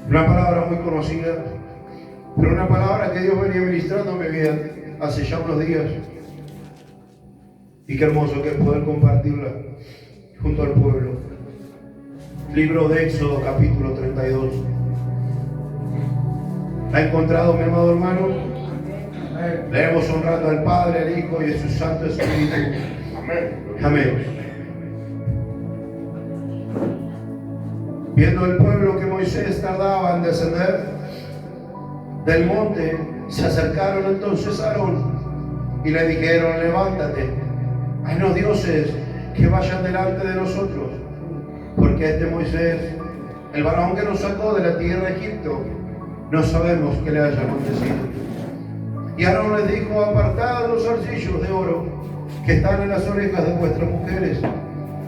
Una palabra muy conocida, pero una palabra que Dios venía ministrando en mi vida hace ya unos días. Y qué hermoso que es poder compartirla junto al pueblo. Libro de Éxodo, capítulo 32. ¿La ha encontrado, mi amado hermano? Leemos honrando al Padre, al Hijo y a su Santo Espíritu. Amén. Amén. Viendo el pueblo que Moisés tardaba en descender del monte, se acercaron entonces a Aarón y le dijeron: levántate, haznos dioses que vayan delante de nosotros, porque este Moisés, el varón que nos sacó de la tierra de Egipto, no sabemos qué le haya acontecido. Y Aarón les dijo: apartad los zarcillos de oro que están en las orejas de vuestras mujeres,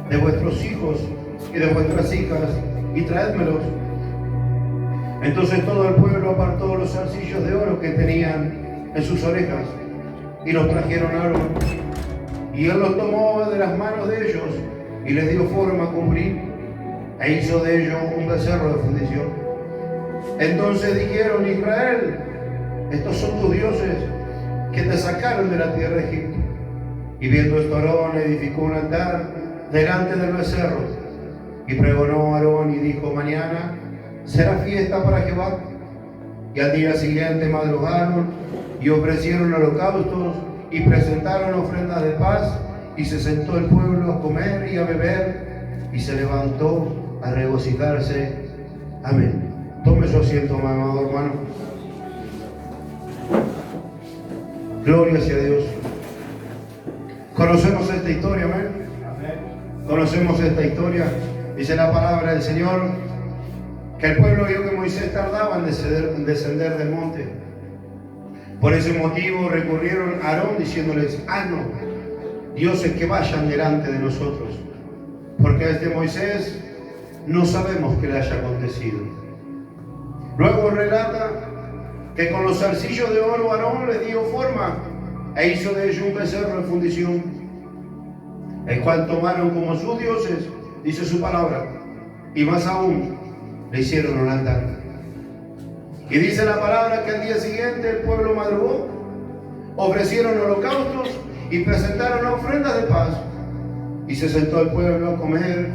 de vuestros hijos y de vuestras hijas, y traédmelos. Entonces todo el pueblo apartó los zarcillos de oro que tenían en sus orejas y los trajeron a Aarón. Y él los tomó de las manos de ellos y les dio forma a cumplir, e hizo de ellos un becerro de fundición. Entonces dijeron: Israel, estos son tus dioses que te sacaron de la tierra de Egipto. Y viendo esto, Aarón edificó un altar delante del becerro. Y pregonó Aarón y dijo: mañana será fiesta para Jehová. Y al día siguiente madrugaron y ofrecieron holocaustos y presentaron ofrendas de paz. Y se sentó el pueblo a comer y a beber, y se levantó a regocijarse. Amén. Tome su asiento, mi amado hermano. Gloria sea a Dios. Conocemos esta historia, amén. Conocemos esta historia. Dice la palabra del Señor que el pueblo vio que Moisés tardaba en descender del monte. Por ese motivo recurrieron a Aarón diciéndoles: haznos dioses que vayan delante de nosotros, porque a este Moisés no sabemos qué le haya acontecido. Luego relata que con los zarcillos de oro Aarón les dio forma e hizo de ellos un becerro de fundición, el cual tomaron como sus dioses, dice su palabra, y más aún le hicieron un altar. Y dice la palabra que al día siguiente el pueblo madrugó, ofrecieron holocaustos y presentaron ofrendas de paz, y se sentó el pueblo a comer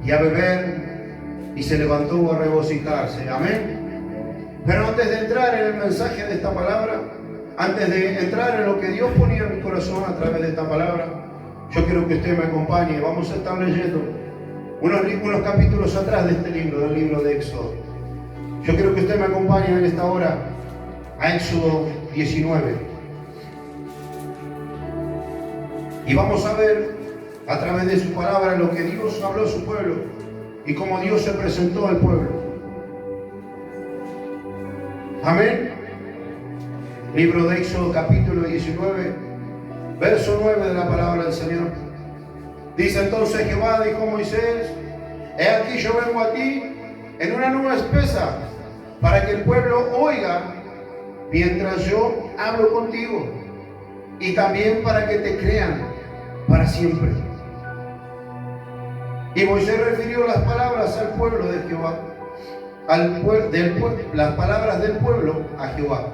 y a beber, y se levantó a regocijarse. Amén. Pero antes de entrar en el mensaje de esta palabra, antes de entrar en lo que Dios ponía en mi corazón a través de esta palabra, yo quiero que usted me acompañe. Vamos a estar leyendo unos capítulos atrás de este libro, del libro de Éxodo. Yo quiero que usted me acompañe en esta hora a Éxodo 19. Y vamos a ver a través de su palabra lo que Dios habló a su pueblo y cómo Dios se presentó al pueblo. Amén. Libro de Éxodo, capítulo 19, verso 9 de la palabra del Señor. Dice entonces Jehová, dijo a Moisés: he aquí yo vengo a ti en una nube espesa, para que el pueblo oiga mientras yo hablo contigo, y también para que te crean para siempre. Y Moisés refirió las palabras al pueblo de Jehová, las palabras del pueblo a Jehová.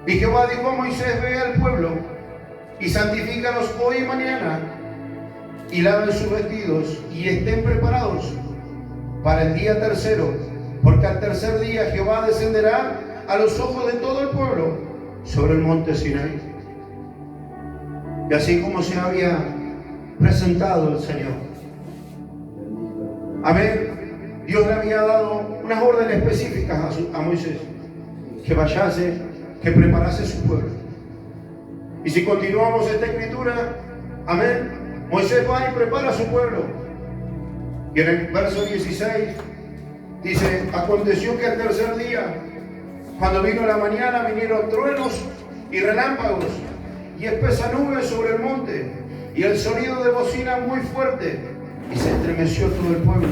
Y Jehová dijo a Moisés: ve al pueblo y santifícalos hoy y mañana, y laven sus vestidos y estén preparados para el día tercero, porque al tercer día Jehová descenderá a los ojos de todo el pueblo sobre el monte Sinaí. Y así como se había presentado el Señor, amén, Dios le había dado unas órdenes específicas a Moisés: que vayase, que preparase su pueblo. Y si continuamos esta escritura, amén, Moisés va y prepara a su pueblo. Y en el verso 16 dice: aconteció que al tercer día, cuando vino la mañana, vinieron truenos y relámpagos y espesa nube sobre el monte, y el sonido de bocina muy fuerte, y se estremeció todo el pueblo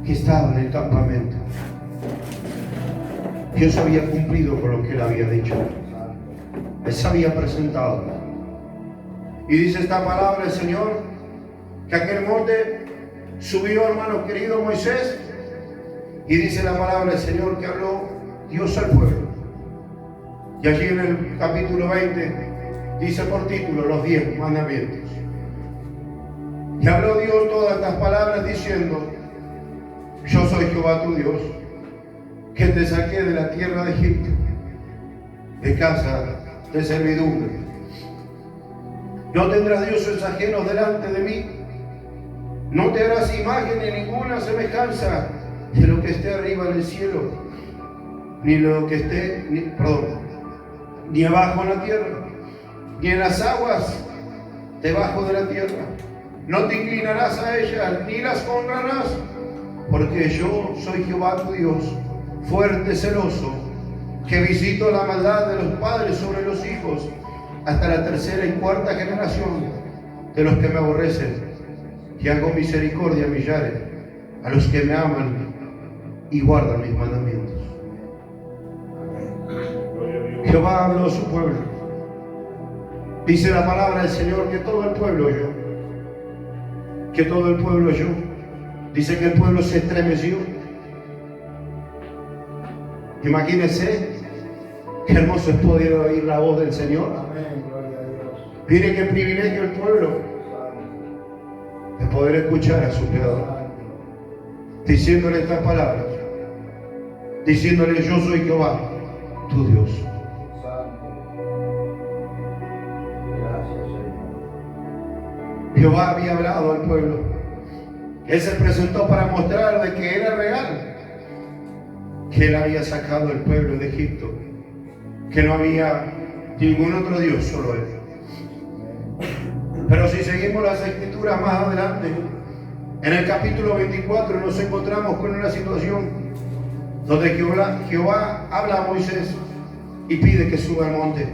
que estaba en el campamento. Dios había cumplido con lo que él había dicho. Él se había presentado. Y dice esta palabra del Señor, que aquel monte subió, hermano querido, Moisés, Y dice la palabra del Señor que habló Dios al pueblo. Y allí en el capítulo 20 dice por título los 10 mandamientos. Y habló Dios todas estas palabras diciendo: yo soy Jehová tu Dios, que te saqué de la tierra de Egipto, de casa de servidumbre. No tendrás dioses ajenos delante de mí, no te harás imagen ni ninguna semejanza de lo que esté arriba en el cielo, ni lo que esté, ni abajo en la tierra, ni en las aguas debajo de la tierra. No te inclinarás a ellas, ni las honrarás, porque yo soy Jehová tu Dios, fuerte, celoso, que visito la maldad de los padres sobre los hijos, hasta la tercera y cuarta generación de los que me aborrecen, y hago misericordia a millares, a los que me aman y guardan mis mandamientos. Jehová habló a su pueblo. Dice la palabra del Señor que todo el pueblo oyó. Que todo el pueblo oyó. Dice que el pueblo se estremeció. Imagínense qué hermoso es poder oír la voz del Señor. Amén, gloria a Dios. Mire qué privilegio el pueblo de poder escuchar a su Creador, diciéndole estas palabras, diciéndole: yo soy Jehová, tu Dios. Gracias, Señor. Jehová había hablado al pueblo. Él se presentó para mostrar de que era real, que Él había sacado al pueblo de Egipto, que no había ningún otro Dios, solo Él. Pero si seguimos las escrituras más adelante, en el capítulo 24 nos encontramos con una situación donde Jehová habla a Moisés y pide que suba al monte.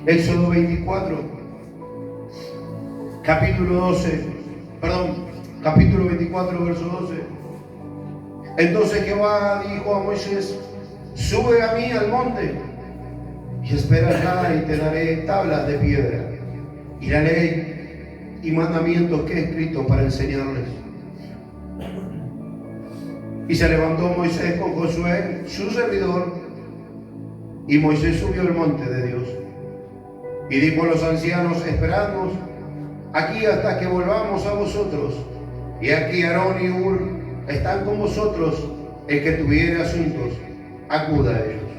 Éxodo 24, capítulo 24, verso 12. Entonces Jehová dijo a Moisés: sube a mí al monte y espera acá, y te daré tablas de piedra y la ley y mandamientos que he escrito para enseñarles. Y se levantó Moisés con Josué, su servidor, y Moisés subió al monte de Dios. Y dijo a los ancianos: esperadnos aquí hasta que volvamos a vosotros. Y aquí Aarón y Hur están con vosotros. El que tuviere asuntos, acuda a ellos.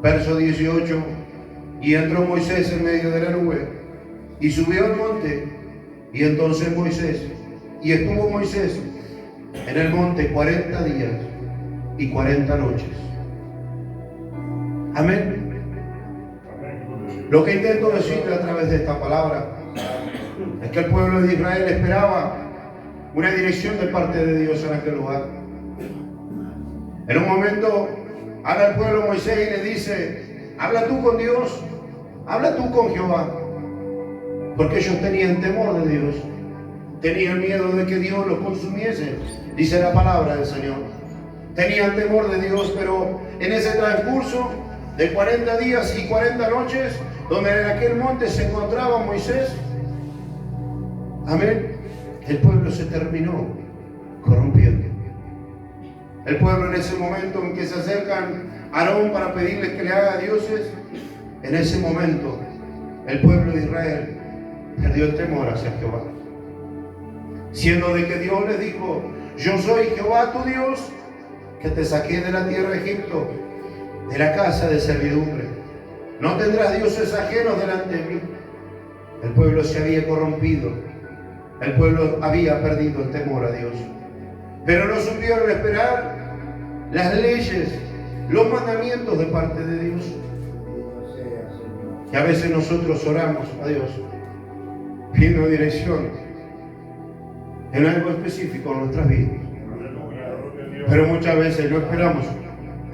Verso 18. Y entró Moisés en medio de la nube y subió al monte. Y entonces estuvo Moisés en el monte 40 días y 40 noches. Amén. Lo que intento decirle a través de esta palabra es que el pueblo de Israel esperaba una dirección de parte de Dios en aquel lugar. En un momento habla el pueblo Moisés y le dice: habla tú con Dios, habla tú con Jehová. Porque ellos tenían temor de Dios, tenían miedo de que Dios los consumiese, dice la palabra del Señor. Tenían temor de Dios, pero en ese transcurso de 40 días y 40 noches, donde en aquel monte se encontraba Moisés, amén, el pueblo se terminó corrompiendo. El pueblo, en ese momento en que se acercan a Aarón para pedirle que le haga dioses, en ese momento el pueblo de Israel perdió el temor hacia Jehová, siendo de que Dios les dijo: yo soy Jehová tu Dios, que te saqué de la tierra de Egipto, de la casa de servidumbre. No tendrás dioses ajenos delante de mí. El pueblo se había corrompido, el pueblo había perdido el temor a Dios, pero no supieron esperar las leyes, los mandamientos de parte de Dios. Y a veces nosotros oramos a Dios pidiendo dirección en algo específico en nuestras vidas, pero muchas veces no esperamos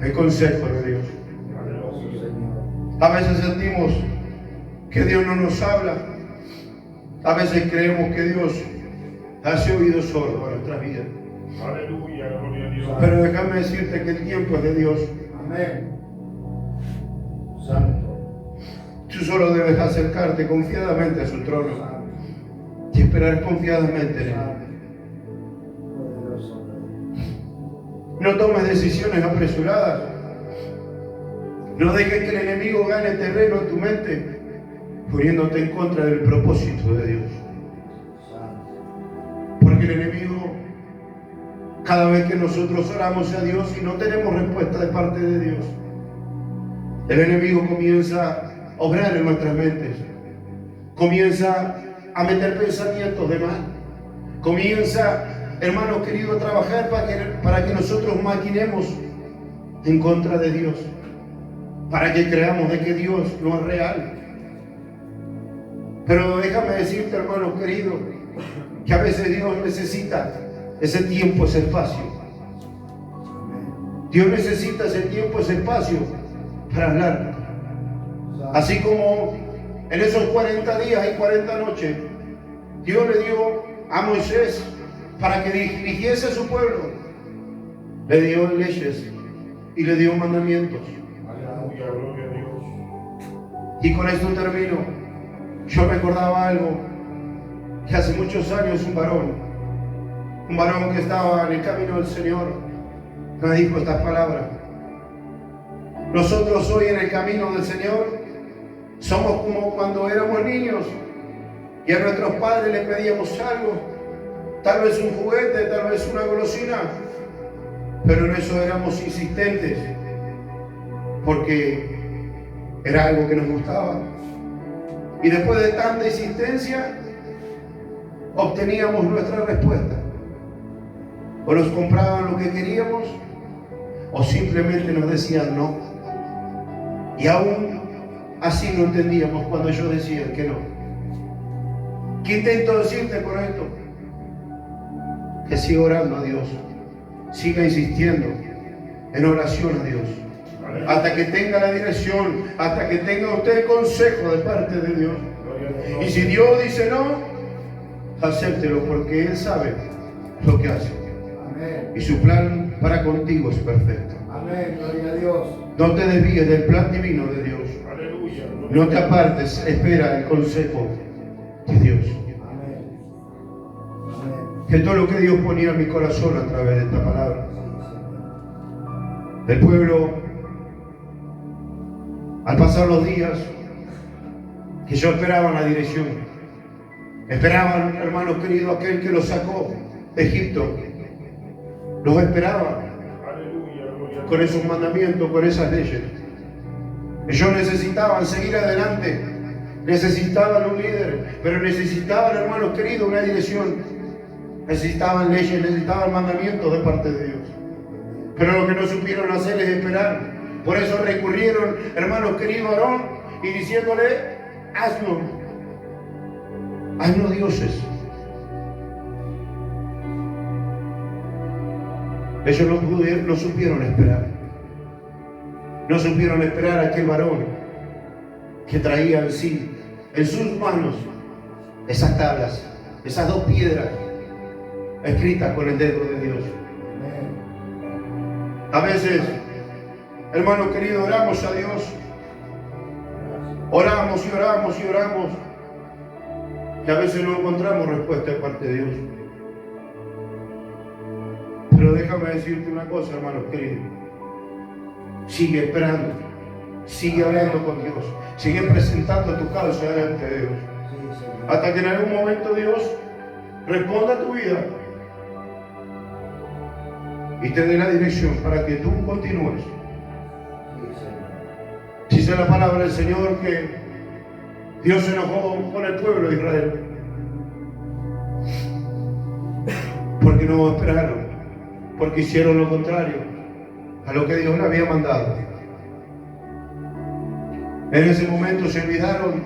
el consejo de Dios. A veces sentimos que Dios no nos habla, a veces creemos que Dios hace oídos sordos a nuestras vidas. Pero déjame decirte que el tiempo es de Dios. Amén. Santo. Tú solo debes acercarte confiadamente a su trono y esperar confiadamente en Él. No tomes decisiones apresuradas. No dejes que el enemigo gane terreno en tu mente, poniéndote en contra del propósito de Dios. Porque el enemigo, cada vez que nosotros oramos a Dios y no tenemos respuesta de parte de Dios, el enemigo comienza a obrar en nuestras mentes, comienza a meter pensamientos de mal, comienza, hermanos queridos, a trabajar para que nosotros maquinemos en contra de Dios, para que creamos de que Dios no es real. Pero déjame decirte, hermanos queridos, que a veces Dios necesita ese tiempo, ese espacio. Dios necesita ese tiempo, ese espacio para hablar. Así como en esos 40 días y 40 noches, Dios le dio a Moisés para que dirigiese a su pueblo. Le dio leyes y le dio mandamientos. Aleluya, gloria a Dios. Y con esto termino. Yo recordaba algo que hace muchos años un varón que estaba en el camino del Señor, me dijo estas palabras: nosotros hoy en el camino del Señor somos como cuando éramos niños y a nuestros padres les pedíamos algo, tal vez un juguete, tal vez una golosina, pero en eso éramos insistentes porque era algo que nos gustaba. Y después de tanta insistencia, obteníamos nuestra respuesta. O nos compraban lo que queríamos, o simplemente nos decían no. Y aún así no entendíamos cuando ellos decían que no. ¿Qué intento decirte con esto? Que siga orando a Dios, siga insistiendo en oración a Dios, hasta que tenga la dirección, hasta que tenga usted el consejo de parte de Dios. Y si Dios dice no, acéptelo, porque Él sabe lo que hace. Amén. Y su plan para contigo es perfecto. Amén, gloria a Dios. No te desvíes del plan divino de Dios. Aleluya. No te apartes, espera el consejo de Dios. Amén. Amén. Que todo lo que Dios ponía en mi corazón a través de esta palabra. El pueblo, al pasar los días, que yo esperaba la dirección, esperaban, hermanos queridos, aquel que los sacó de Egipto, los esperaba con esos mandamientos, con esas leyes. Ellos necesitaban seguir adelante, necesitaban un líder, pero necesitaban, hermanos queridos, una dirección, necesitaban leyes, necesitaban mandamientos de parte de Dios. Pero lo que no supieron hacer es esperar. Por eso recurrieron, hermanos queridos, a Aarón y diciéndole: haznos dioses. Ellos no supieron esperar. No supieron esperar a aquel varón que traía en sí, en sus manos, esas tablas, esas 2 piedras escritas con el dedo de Dios. A veces, hermanos queridos, oramos a Dios, oramos y oramos y oramos, que a veces no encontramos respuesta de parte de Dios. Pero déjame decirte una cosa, hermanos queridos. Sigue esperando, sigue hablando con Dios, sigue presentando tu causa delante de Dios, hasta que en algún momento Dios responda a tu vida y te dé la dirección para que tú continúes. Dice la palabra del Señor que Dios se enojó con el pueblo de Israel porque no esperaron, porque hicieron lo contrario a lo que Dios le había mandado. En ese momento se olvidaron,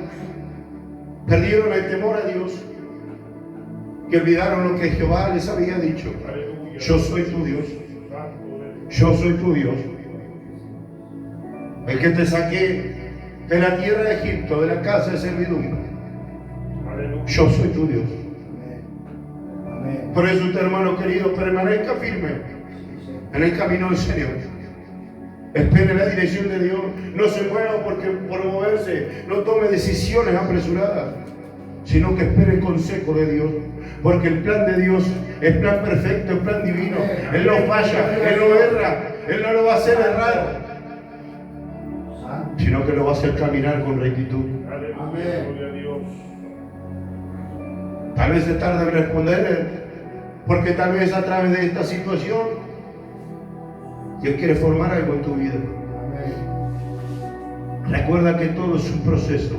perdieron el temor a Dios, que olvidaron lo que Jehová les había dicho: yo soy tu Dios, yo soy tu Dios, el que te saqué de la tierra de Egipto, de la casa de servidumbre. Yo soy tu Dios. Por eso usted, hermano querido, permanezca firme en el camino del Señor. Espere la dirección de Dios. No se mueva por moverse. No tome decisiones apresuradas, sino que espere el consejo de Dios. Porque el plan de Dios es plan perfecto, es plan divino. Él no falla, Él no erra, Él no lo va a hacer errar, sino que lo va a hacer caminar con rectitud. Tal vez se tarde en responder, porque tal vez a través de esta situación Dios quiere formar algo en tu vida. Recuerda que todo es un proceso,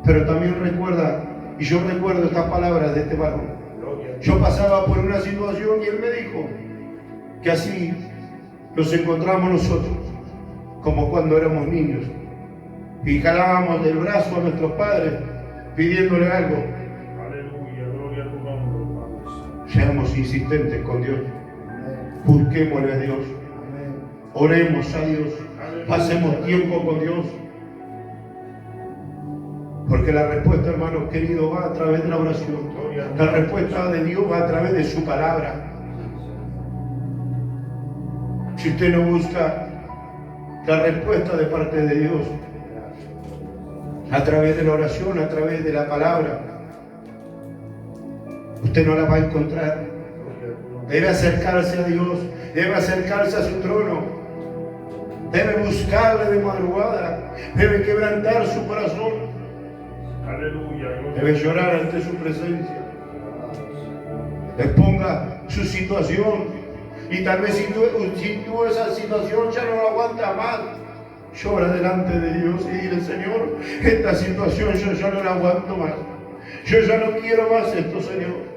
pero también recuerda, y yo recuerdo estas palabras de este varón. Yo pasaba por una situación y él me dijo que así nos encontramos nosotros, como cuando éramos niños, y jalábamos del brazo a nuestros padres pidiéndole algo. Seamos insistentes con Dios, busquémosle a Dios, oremos a Dios, pasemos tiempo con Dios, porque la respuesta, hermanos queridos, va a través de la oración. La respuesta de Dios va a través de su palabra. Si usted no busca la respuesta de parte de Dios a través de la oración, a través de la palabra, usted no la va a encontrar. Debe acercarse a Dios, debe acercarse a su trono, debe buscarle de madrugada, debe quebrantar su corazón, debe llorar ante su presencia, exponga su situación, y tal vez si tú esa situación ya no la aguantas más, llora delante de Dios y dile: Señor, esta situación yo ya no la aguanto más, yo ya no quiero más esto, Señor.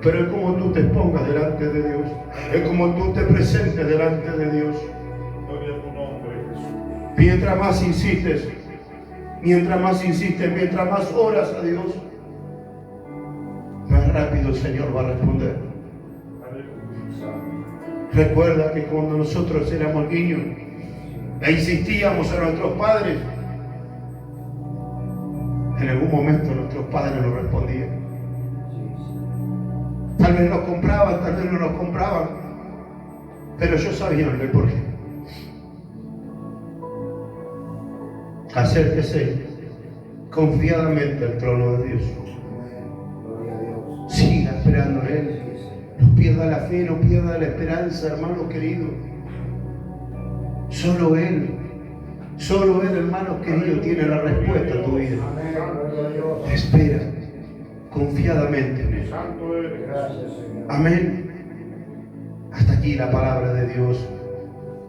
Pero es como tú te expongas delante de Dios, es como tú te presentes delante de Dios. Mientras más insistes, mientras más oras a Dios, más rápido el Señor va a responder. Recuerda que cuando nosotros éramos niños e insistíamos a nuestros padres, en algún momento nuestros padres nos respondían. Tal vez nos compraban, tal vez no nos compraban, pero ellos sabían el porqué. Acérquese confiadamente al trono de Dios. Siga esperando en Él. No pierda la fe, no pierda la esperanza, hermano querido. Solo Él, hermano querido, tiene la respuesta a tu vida. Espera confiadamente en Él. Amén. Hasta aquí la palabra de Dios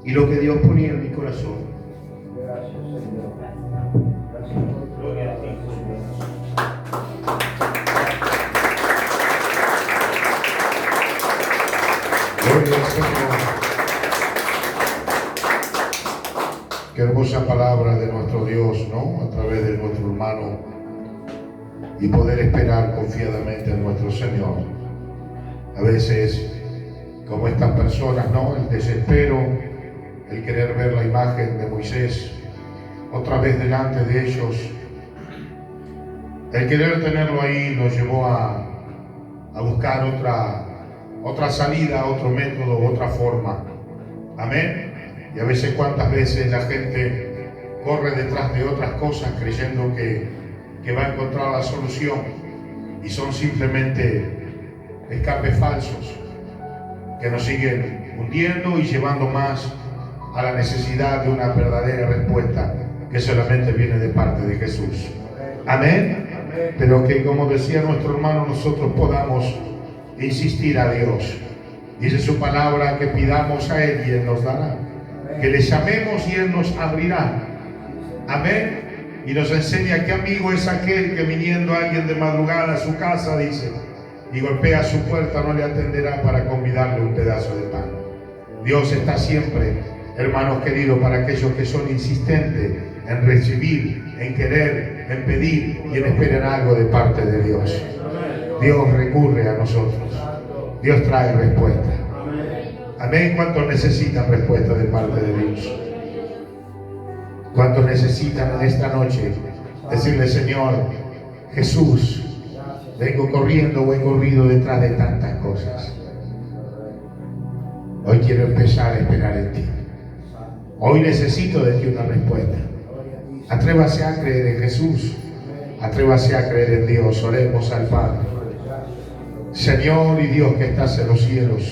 y lo que Dios ponía en mi corazón. Gracias, Señor. Gloria a ti. Gloria al Señor. Qué hermosa palabra de nuestro Dios, ¿no? A través de nuestro hermano, y poder esperar confiadamente en nuestro Señor. A veces, como estas personas, ¿no? El desespero, el querer ver la imagen de Moisés otra vez delante de ellos, el querer tenerlo ahí nos llevó a buscar otra salida, otro método, otra forma. Amén. Y a veces, cuántas veces la gente corre detrás de otras cosas creyendo que va a encontrar la solución, y son simplemente escapes falsos que nos siguen hundiendo y llevando más a la necesidad de una verdadera respuesta que solamente viene de parte de Jesús. Amén. Pero que, como decía nuestro hermano, nosotros podamos insistir a Dios. Dice su palabra que pidamos a Él y Él nos dará, que le llamemos y Él nos abrirá. Amén. Y nos enseña que amigo es aquel que, viniendo alguien de madrugada a su casa, dice, y golpea su puerta, no le atenderá para convidarle un pedazo de pan. Dios está siempre, hermanos queridos, para aquellos que son insistentes en recibir, en querer, en pedir y en esperar algo de parte de Dios. Dios recurre a nosotros. Dios trae respuesta. Amén. ¿Cuántos necesitan respuesta de parte de Dios? ¿Cuántos necesitan en esta noche decirle: Señor Jesús, vengo corriendo, vengo corrido detrás de tantas cosas? Hoy quiero empezar a esperar en ti. Hoy necesito de ti una respuesta. Atrévase a creer en Jesús. Atrévase a creer en Dios. Oremos al Padre. Señor y Dios que estás en los cielos,